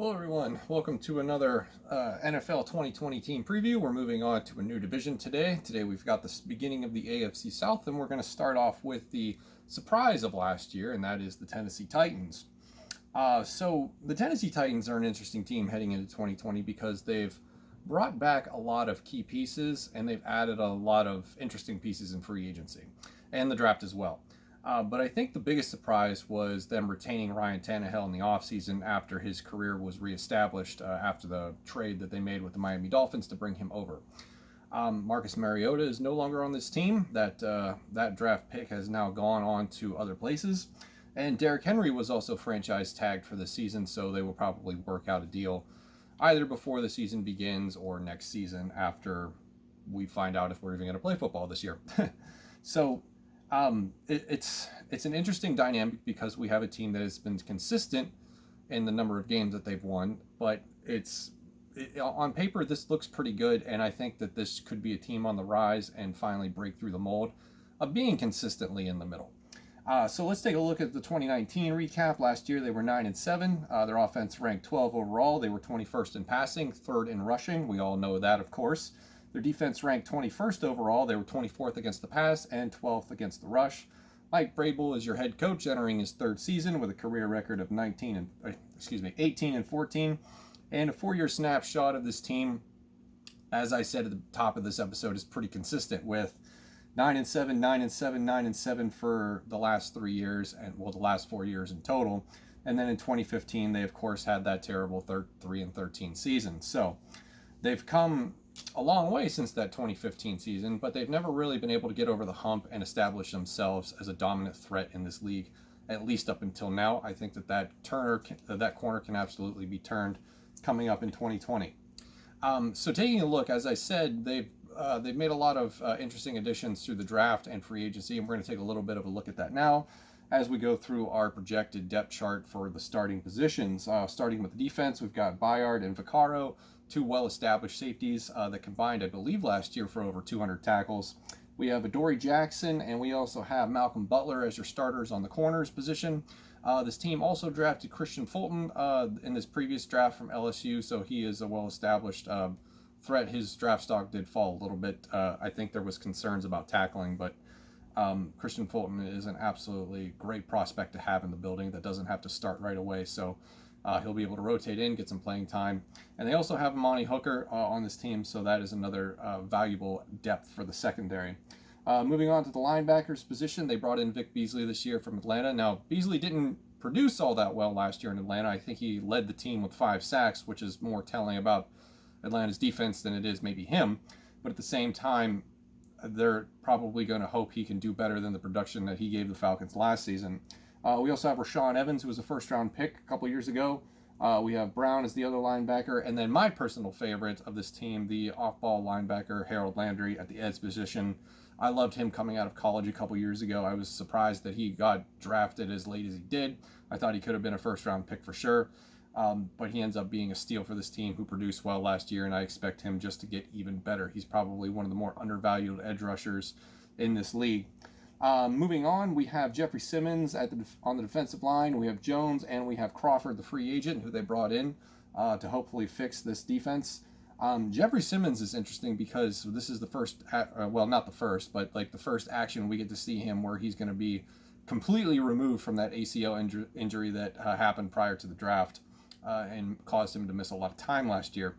Hello everyone, welcome to another NFL 2020 team preview. We're moving on to a new division today. Today we've got the beginning of the AFC South, and we're going to start off with the surprise of last year, and that is the Tennessee Titans. So the Tennessee Titans are an interesting team heading into 2020 because they've brought back a lot of key pieces, and they've added a lot of interesting pieces in free agency, and the draft as well. But I think the biggest surprise was them retaining Ryan Tannehill in the offseason after his career was reestablished after the trade that they made with the Miami Dolphins to bring him over. Marcus Mariota is no longer on this team. That draft pick has now gone on to other places. And Derrick Henry was also franchise tagged for the season, so they will probably work out a deal either before the season begins or next season after we find out if we're even going to play football this year. So it's an interesting dynamic because we have a team that has been consistent in the number of games that they've won, but on paper this looks pretty good, and I think that this could be a team on the rise and finally break through the mold of being consistently in the middle. So let's take a look at the 2019 recap. Last year they were 9-7. Their offense ranked 12 overall. They were 21st in passing, 3rd in rushing. We all know that, of course. Their defense ranked 21st overall. They were 24th against the pass and 12th against the rush. Mike Vrabel is your head coach, entering his 3rd season with a career record of 18 and 14, and a 4-year snapshot of this team. As I said at the top of this episode, is pretty consistent with 9-7, 9-7, 9-7 for the last 3 years, and the last 4 years in total. And then in 2015, they of course had that terrible 3-13 season. So they've come a long way since that 2015 season, but they've never really been able to get over the hump and establish themselves as a dominant threat in this league, at least up until now. I think that corner can absolutely be turned coming up in 2020. So taking a look, as I said, they've made a lot of interesting additions through the draft and free agency, and we're going to take a little bit of a look at that now as we go through our projected depth chart for the starting positions. Starting with the defense, we've got Bayard and Vaccaro, 2 well-established safeties that combined, I believe, last year for over 200 tackles. We have Adoree Jackson, and we also have Malcolm Butler as your starters on the corners position. This team also drafted Christian Fulton in this previous draft from LSU, so he is a well-established threat. His draft stock did fall a little bit. I think there was concerns about tackling, but Christian Fulton is an absolutely great prospect to have in the building that doesn't have to start right away, so he'll be able to rotate in, get some playing time. And they also have Amani Hooker on this team, so that is another valuable depth for the secondary. Moving on to the linebackers position, they brought in Vic Beasley this year from Atlanta. Now, Beasley didn't produce all that well last year in Atlanta. I think he led the team with 5 sacks, which is more telling about Atlanta's defense than it is maybe him. But at the same time, they're probably going to hope he can do better than the production that he gave the Falcons last season. We also have Rashawn Evans, who was a first-round pick a couple years ago. We have Brown as the other linebacker, and then my personal favorite of this team, the off-ball linebacker, Harold Landry, at the edge position. I loved him coming out of college a couple years ago. I was surprised that he got drafted as late as he did. I thought he could have been a first-round pick for sure, but he ends up being a steal for this team, who produced well last year, and I expect him just to get even better. He's probably one of the more undervalued edge rushers in this league. Moving on, we have Jeffrey Simmons on the defensive line. We have Jones, and we have Crawford, the free agent, who they brought in to hopefully fix this defense. Jeffrey Simmons is interesting because this is the first, not the first, but like the first action we get to see him where he's going to be completely removed from that ACL injury that happened prior to the draft and caused him to miss a lot of time last year.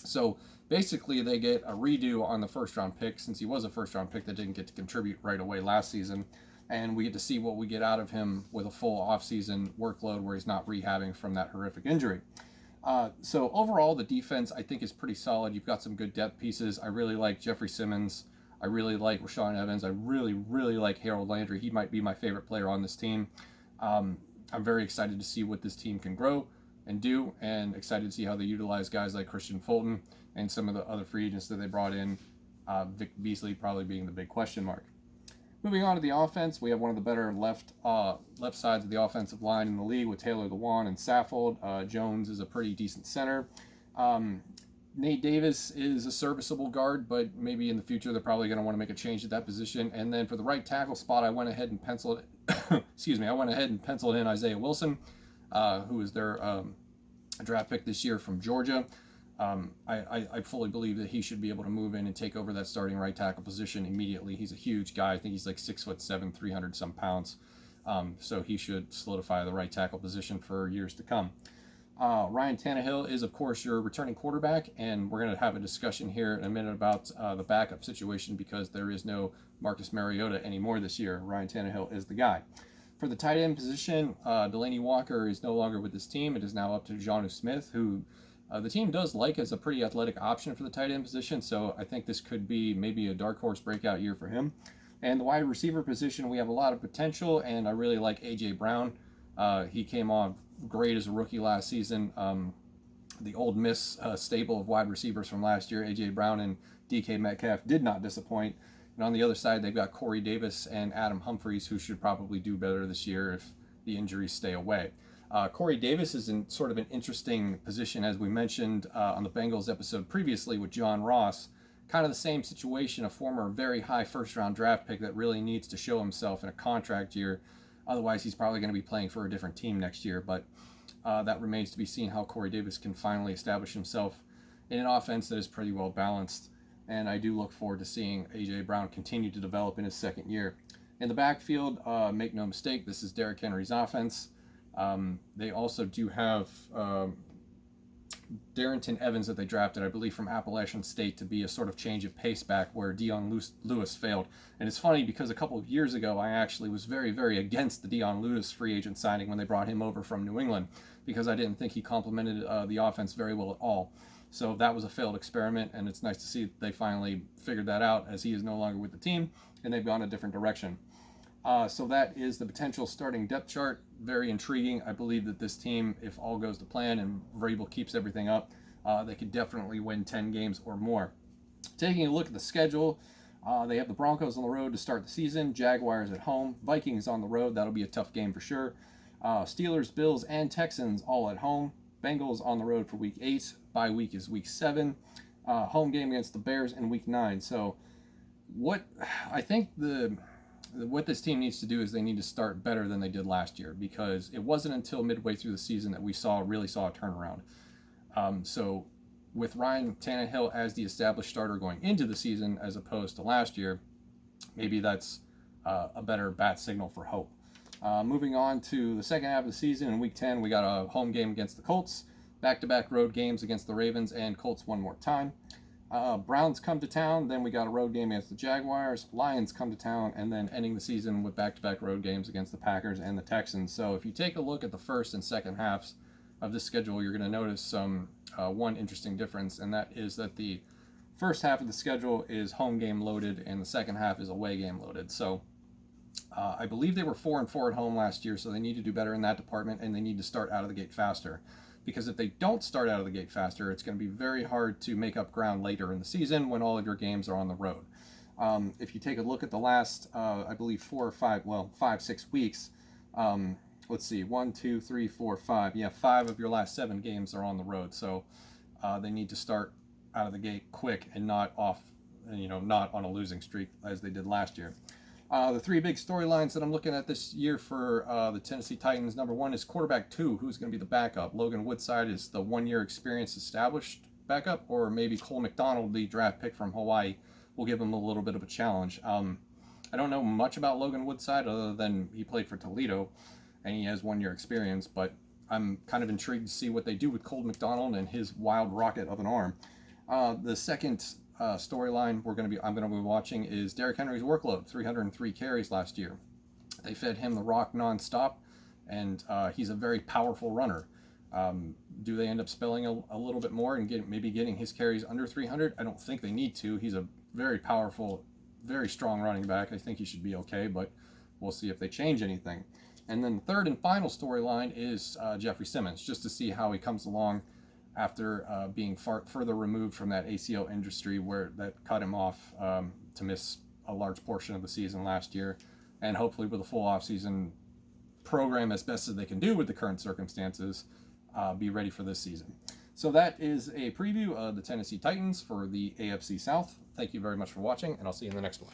So basically, they get a redo on the first-round pick, since he was a first-round pick that didn't get to contribute right away last season. And we get to see what we get out of him with a full off-season workload where he's not rehabbing from that horrific injury. So overall, the defense, I think, is pretty solid. You've got some good depth pieces. I really like Jeffrey Simmons. I really like Rashawn Evans. I really, really like Harold Landry. He might be my favorite player on this team. I'm very excited to see what this team can grow and do, and excited to see how they utilize guys like Christian Fulton and some of the other free agents that they brought in, Vic Beasley probably being the big question mark. Moving on to the offense, we have one of the better left sides of the offensive line in the league with Taylor Lewan and Saffold. Jones is a pretty decent center. Nate Davis is a serviceable guard, but maybe in the future they're probably going to want to make a change at that position. And then for the right tackle spot, I went ahead and penciled in Isaiah Wilson, who is their a draft pick this year from Georgia. I fully believe that he should be able to move in and take over that starting right tackle position immediately. He's a huge guy. I think he's like 6'7", 300 some pounds. So he should solidify the right tackle position for years to come. Ryan Tannehill is, of course, your returning quarterback, and we're going to have a discussion here in a minute about the backup situation because there is no Marcus Mariota anymore this year. Ryan Tannehill is the guy. For the tight end position, Delaney Walker is no longer with this team. It is now up to Jonnu Smith, who the team does like as a pretty athletic option for the tight end position, so I think this could be maybe a dark horse breakout year for him. And the wide receiver position, we have a lot of potential, and I really like A.J. Brown. He came on great as a rookie last season. The Ole Miss stable of wide receivers from last year, A.J. Brown and DK Metcalf, did not disappoint. And on the other side, they've got Corey Davis and Adam Humphries, who should probably do better this year if the injuries stay away. Corey Davis is in sort of an interesting position, as we mentioned on the Bengals episode previously with John Ross. Kind of the same situation, a former very high first-round draft pick that really needs to show himself in a contract year. Otherwise, he's probably going to be playing for a different team next year. But that remains to be seen how Corey Davis can finally establish himself in an offense that is pretty well balanced. And I do look forward to seeing A.J. Brown continue to develop in his second year. In the backfield, make no mistake, this is Derrick Henry's offense. They also do have Darrington Evans that they drafted, I believe, from Appalachian State to be a sort of change of pace back where Dion Lewis failed. And it's funny because a couple of years ago, I actually was very, very against the Dion Lewis free agent signing when they brought him over from New England because I didn't think he complemented the offense very well at all. So that was a failed experiment, and it's nice to see they finally figured that out as he is no longer with the team and they've gone a different direction. So that is the potential starting depth chart. Very intriguing. I believe that this team, if all goes to plan and Vrabel keeps everything up, they could definitely win 10 games or more. Taking a look at the schedule, they have the Broncos on the road to start the season, Jaguars at home, Vikings on the road. That'll be a tough game for sure. Steelers, Bills, and Texans all at home. Bengals on the road for week 8. Bye week is week 7. Home game against the Bears in week 9. So what I think what this team needs to do is they need to start better than they did last year because it wasn't until midway through the season that we really saw a turnaround. So with Ryan Tannehill as the established starter going into the season as opposed to last year, maybe that's a better bat signal for hope. Moving on to the second half of the season, in week 10, we got a home game against the Colts, back-to-back road games against the Ravens and Colts one more time. Browns come to town, then we got a road game against the Jaguars, Lions come to town, and then ending the season with back-to-back road games against the Packers and the Texans. So if you take a look at the first and second halves of this schedule, you're going to notice one interesting difference, and that is that the first half of the schedule is home game loaded and the second half is away game loaded. So I believe they were 4-4 at home last year, so they need to do better in that department, and they need to start out of the gate faster. Because if they don't start out of the gate faster, it's going to be very hard to make up ground later in the season when all of your games are on the road. If you take a look at the last, I believe 5-6 weeks, let's see, 1, 2, 3, 4, 5. Yeah, 5 of your last 7 games are on the road. So they need to start out of the gate quick and not not on a losing streak as they did last year. The 3 big storylines that I'm looking at this year for the Tennessee Titans, number 1 is quarterback 2, who's going to be the backup. Logan Woodside is the 1-year experience established backup, or maybe Cole McDonald, the draft pick from Hawaii, will give him a little bit of a challenge. I don't know much about Logan Woodside other than he played for Toledo and he has 1-year experience, but I'm kind of intrigued to see what they do with Cole McDonald and his wild rocket of an arm. The second storyline I'm going to be watching is Derrick Henry's workload. 303 carries last year. They fed him the rock nonstop, and he's a very powerful runner. Do they end up spelling a little bit more and maybe getting his carries under 300? I don't think they need to. He's a very powerful, very strong running back. I think he should be okay, but we'll see if they change anything. And then the third and final storyline is Jeffrey Simmons, just to see how he comes along after being further removed from that ACL injury that cut him off to miss a large portion of the season last year. And hopefully with a full offseason program as best as they can do with the current circumstances, be ready for this season. So that is a preview of the Tennessee Titans for the AFC South. Thank you very much for watching, and I'll see you in the next one.